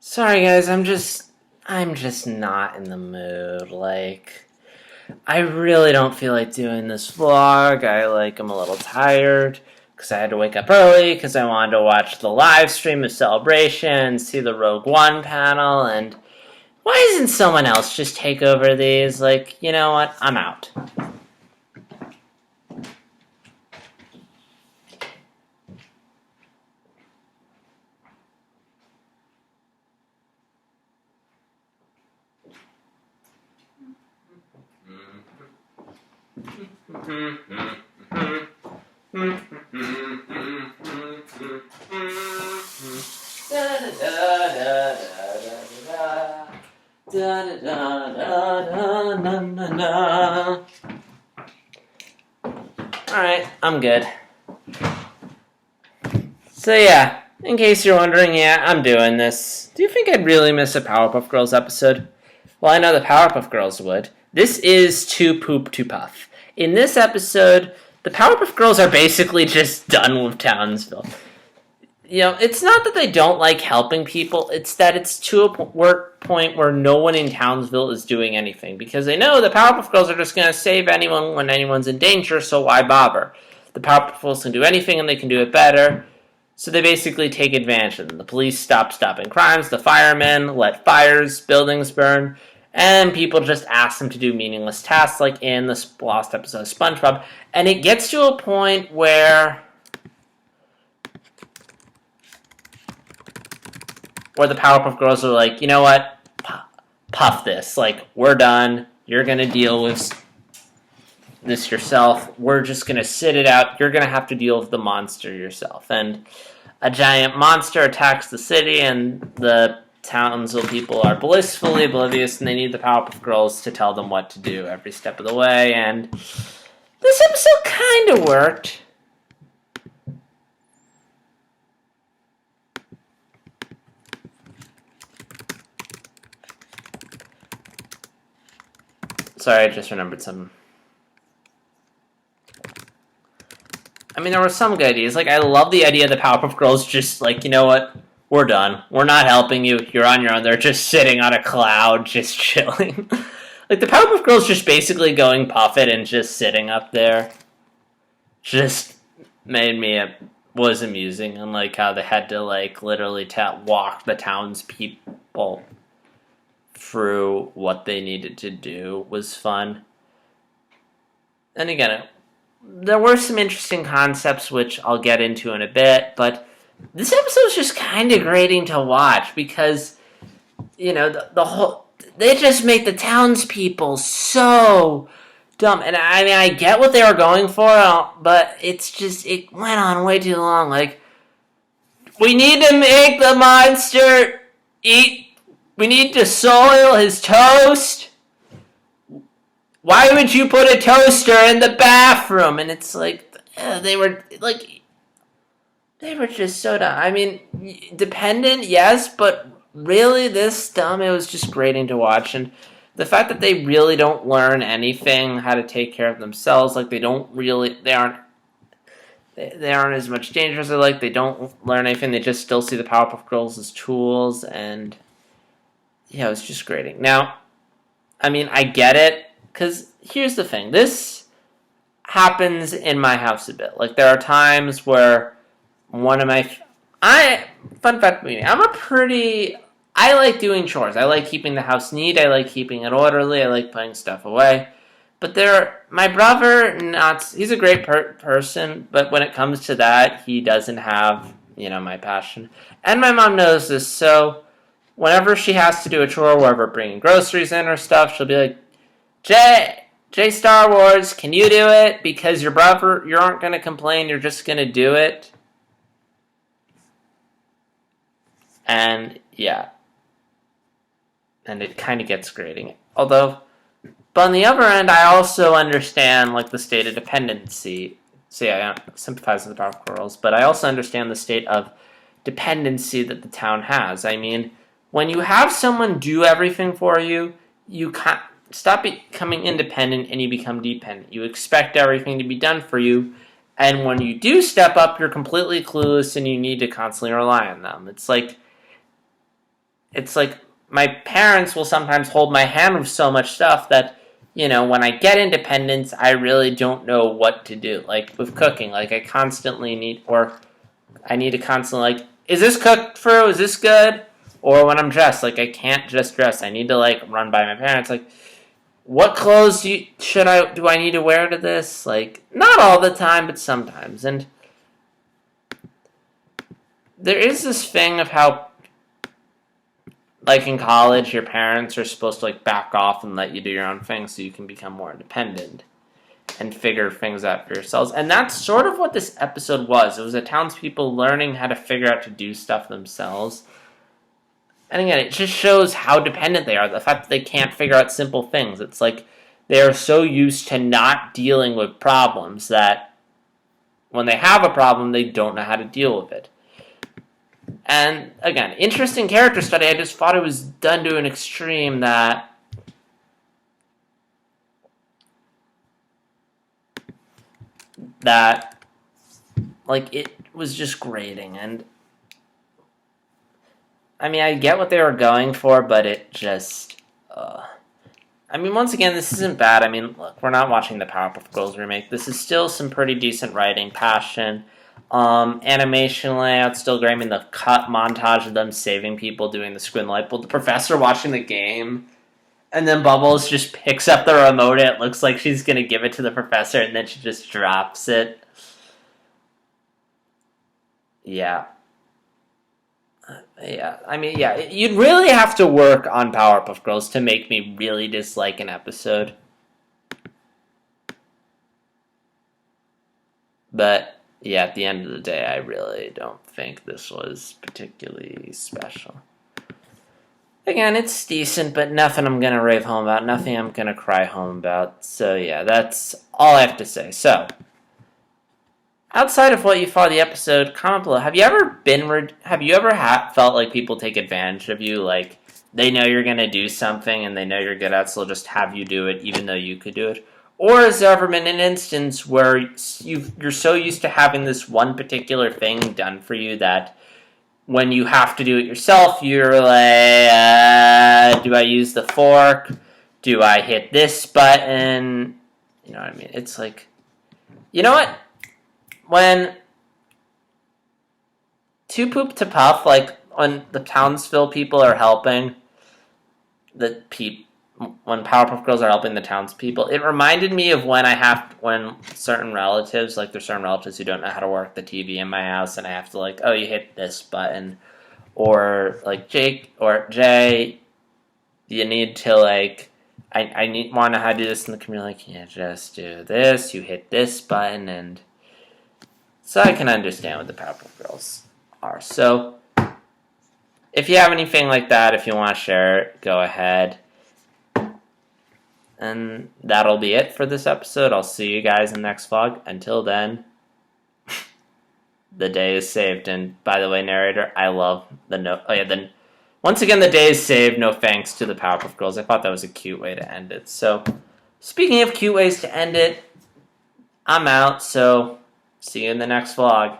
Sorry guys, I'm just not in the mood. I really don't feel like doing this vlog. I'm a little tired because I had to wake up early because I wanted to watch the live stream of Celebration, see the Rogue One panel, and why isn't someone else just take over these? You know what? I'm out. Alright, I'm good. So yeah, in case you're wondering, yeah, I'm doing this. Do you think I'd really miss a Powerpuff Girls episode? Well, I know the Powerpuff Girls would. This is Too Poop to Puff. In this episode, the Powerpuff Girls are basically just done with Townsville. You know, it's not that they don't like helping people, it's that it's to a point where no one in Townsville is doing anything. Because they know the Powerpuff Girls are just going to save anyone when anyone's in danger, so why bother? The Powerpuff Girls can do anything and they can do it better. So they basically take advantage of them. The police stop stopping crimes, the firemen let fires, buildings burn, and people just ask them to do meaningless tasks like in the lost episode of SpongeBob. And it gets to a point where the Powerpuff Girls are like, you know what? Puff this. We're done. You're going to deal with this yourself. We're just going to sit it out. You're going to have to deal with the monster yourself. And a giant monster attacks the city, and the Townsville people are blissfully oblivious, and they need the Powerpuff Girls to tell them what to do every step of the way. And this episode kind of worked. Sorry, I just remembered something. I mean, there were some good ideas. I love the idea of the Powerpuff Girls just you know what? We're done. We're not helping you. You're on your own. They're just sitting on a cloud, just chilling. The Powerpuff Girls just basically going puff it and just sitting up there. Just made me, was amusing. And, how they had to, literally walk the townspeople through what they needed to do was fun. And again, there were some interesting concepts, which I'll get into in a bit, but this episode was just kind of grating to watch because, you know, the whole, they just make the townspeople so dumb. And I mean, I get what they were going for, but it's just, it went on way too long. We need to make the monster eat. We need to soil his toast. Why would you put a toaster in the bathroom? And it's they were just so dumb. I mean, dependent, yes, but really this dumb, it was just grating to watch. And the fact that they really don't learn anything, how to take care of themselves, they aren't as much danger as they don't learn anything, they just still see the Powerpuff Girls as tools, and yeah, it was just grating. Now, I mean, I get it, because here's the thing. This happens in my house a bit. There are times where fun fact, I like doing chores. I like keeping the house neat. I like keeping it orderly. I like putting stuff away. But my brother, he's a great person, but when it comes to that, he doesn't have, my passion. And my mom knows this, so whenever she has to do a chore, wherever bringing groceries in or stuff, she'll be like, Jay Star Wars, can you do it? Because your brother, you aren't going to complain, you're just going to do it. And, yeah. And it kind of gets grating. But on the other end, I also understand, the state of dependency. So, yeah, I sympathize with the Powerpuff Girls, but I also understand the state of dependency that the town has. I mean, when you have someone do everything for you, you can't stop becoming independent and you become dependent. You expect everything to be done for you, and when you do step up, you're completely clueless and you need to constantly rely on them. It's it's like my parents will sometimes hold my hand with so much stuff that, when I get independence, I really don't know what to do. Like with cooking, like I need to constantly, like, is this cooked through? Is this good? Or when I'm dressed, like I can't just dress. I need to like run by my parents. Like, what clothes do I need to wear to this? Like, not all the time, but sometimes. And there is this thing of how, like in college, your parents are supposed to like back off and let you do your own thing so you can become more independent and figure things out for yourselves. And that's sort of what this episode was. It was the townspeople learning how to figure out to do stuff themselves. And again, it just shows how dependent they are. The fact that they can't figure out simple things. It's like they are so used to not dealing with problems that when they have a problem, they don't know how to deal with it. And again, interesting character study. I just thought it was done to an extreme that like it was just grating. And I mean, I get what they were going for, but it just I mean, once again, this isn't bad. I mean, look, we're not watching the Powerpuff Girls remake. This is still some pretty decent writing, passion. Animation layout still great. I mean, the cut montage of them saving people, doing the squid light bulb, the professor watching the game, and then Bubbles just picks up the remote. It looks like she's gonna give it to the professor, and then she just drops it. Yeah. Yeah, I mean, yeah, you'd really have to work on Powerpuff Girls to make me really dislike an episode. But yeah, at the end of the day, I really don't think this was particularly special. Again, it's decent, but nothing I'm going to rave home about, nothing I'm going to cry home about. So yeah, that's all I have to say. So, outside of what you thought of the episode, comment below. Have you ever felt like people take advantage of you? Like, they know you're going to do something and they know you're good at it, so they'll just have you do it even though you could do it? Or has there ever been an instance where you're so used to having this one particular thing done for you that when you have to do it yourself, you're like, do I use the fork? Do I hit this button? You know what I mean? It's like, you know what? When Two Poop to Puff, like when the Townsville people are helping when Powerpuff Girls are helping the townspeople, it reminded me of when certain relatives, like there's certain relatives who don't know how to work the TV in my house, and I have to like, oh, you hit this button, or like Jake or Jay, you need to like, want to know how to do this in the community, like, yeah, just do this, you hit this button, and so I can understand what the Powerpuff Girls are. So, if you have anything like that, if you want to share it, go ahead. And that'll be it for this episode. I'll see you guys in the next vlog. Until then, the day is saved. And by the way, narrator, I love the note. Oh yeah, then once again, the day is saved. No thanks to the Powerpuff Girls. I thought that was a cute way to end it. So, speaking of cute ways to end it, I'm out. So, see you in the next vlog.